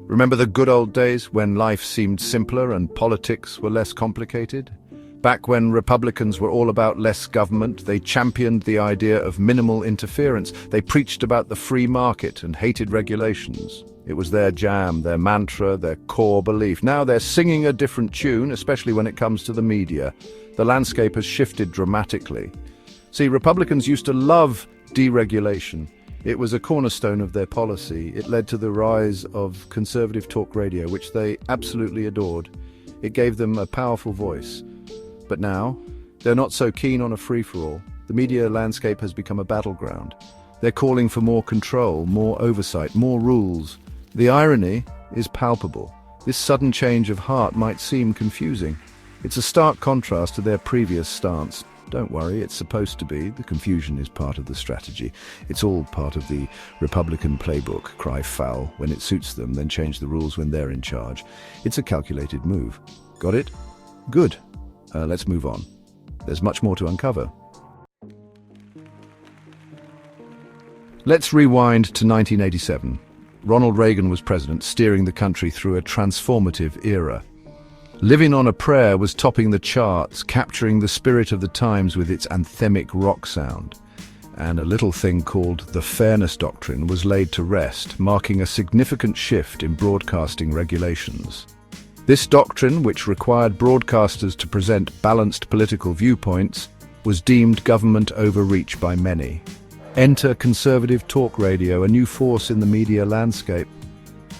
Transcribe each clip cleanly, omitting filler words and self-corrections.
Remember the good old days when life seemed simpler and politics were less complicated? Back when Republicans were all about less government, they championed the idea of minimal interference. They preached about the free market and hated regulations. It was their jam, their mantra, their core belief. Now they're singing a different tune, especially when it comes to the media. The landscape has shifted dramatically. See, Republicans used to love deregulation. It was a cornerstone of their policy. It led to the rise of conservative talk radio, which they absolutely adored. It gave them a powerful voice. But now, they're not so keen on a free-for-all. The media landscape has become a battleground. They're calling for more control, more oversight, more rules. The irony is palpable. This sudden change of heart might seem confusing. It's a stark contrast to their previous stance. Don't worry, it's supposed to be. The confusion is part of the strategy. It's all part of the Republican playbook. Cry foul when it suits them, then change the rules when they're in charge. It's a calculated move. Got it? Good. Let's move on. There's much more to uncover. Let's rewind to 1987. Ronald Reagan was president, steering the country through a transformative era. Living on a Prayer was topping the charts, capturing the spirit of the times with its anthemic rock sound. And a little thing called the Fairness Doctrine was laid to rest, marking a significant shift in broadcasting regulations. This doctrine, which required broadcasters to present balanced political viewpoints, was deemed government overreach by many. Enter conservative talk radio, a new force in the media landscape.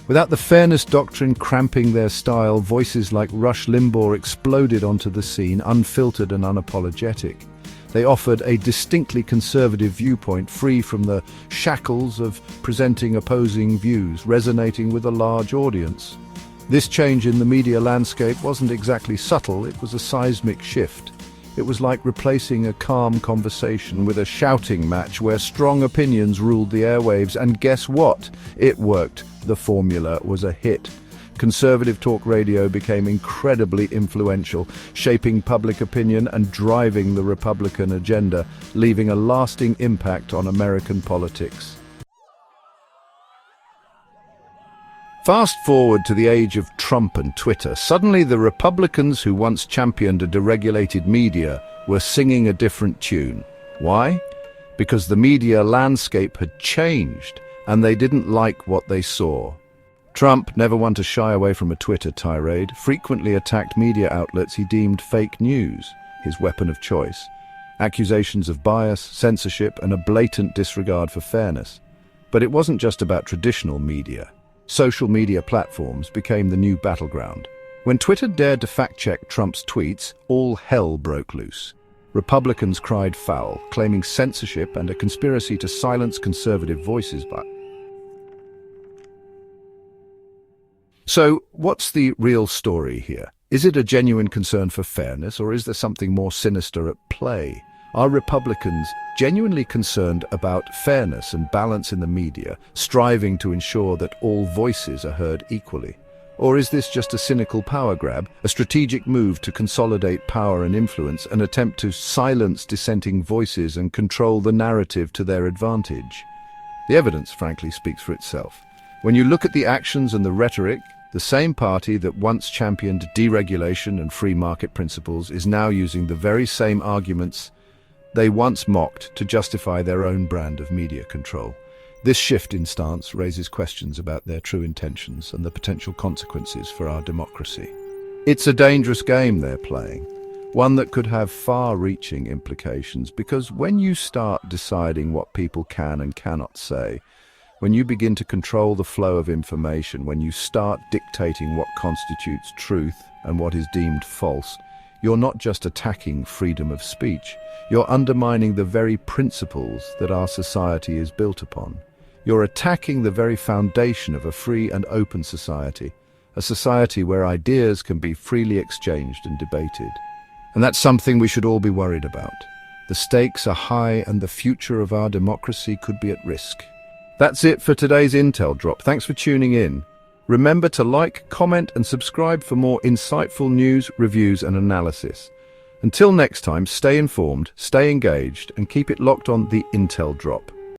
Without the Fairness Doctrine cramping their style, voices like Rush Limbaugh exploded onto the scene, unfiltered and unapologetic. They offered a distinctly conservative viewpoint, free from the shackles of presenting opposing views, resonating with a large audience. This change in the media landscape wasn't exactly subtle, it was a seismic shift. It was like replacing a calm conversation with a shouting match where strong opinions ruled the airwaves, and guess what? It worked. The formula was a hit. Conservative talk radio became incredibly influential, shaping public opinion and driving the Republican agenda, leaving a lasting impact on American politics. Fast forward to the age of Trump and Twitter. Suddenly the Republicans who once championed a deregulated media were singing a different tune. Why? Because the media landscape had changed and they didn't like what they saw. Trump, never one to shy away from a Twitter tirade, frequently attacked media outlets he deemed fake news, his weapon of choice. Accusations of bias, censorship, and a blatant disregard for fairness. But it wasn't just about traditional media. Social media platforms became the new battleground. When Twitter dared to fact-check Trump's tweets, all hell broke loose. Republicans cried foul, claiming censorship and a conspiracy to silence conservative voices. So, what's the real story here? Is it a genuine concern for fairness, or is there something more sinister at play? Are Republicans genuinely concerned about fairness and balance in the media, striving to ensure that all voices are heard equally? Or is this just a cynical power grab, a strategic move to consolidate power and influence, an attempt to silence dissenting voices and control the narrative to their advantage? The evidence, frankly, speaks for itself. When you look at the actions and the rhetoric, the same party that once championed deregulation and free market principles is now using the very same arguments they once mocked to justify their own brand of media control. This shift in stance raises questions about their true intentions and the potential consequences for our democracy. It's a dangerous game they're playing, one that could have far-reaching implications, because when you start deciding what people can and cannot say, when you begin to control the flow of information, when you start dictating what constitutes truth and what is deemed false, you're not just attacking freedom of speech, you're undermining the very principles that our society is built upon. You're attacking the very foundation of a free and open society, a society where ideas can be freely exchanged and debated. And that's something we should all be worried about. The stakes are high and the future of our democracy could be at risk. That's it for today's Intel Drop. Thanks for tuning in. Remember to like, comment, and subscribe for more insightful news, reviews, and analysis. Until next time, stay informed, stay engaged, and keep it locked on the Intel Drop.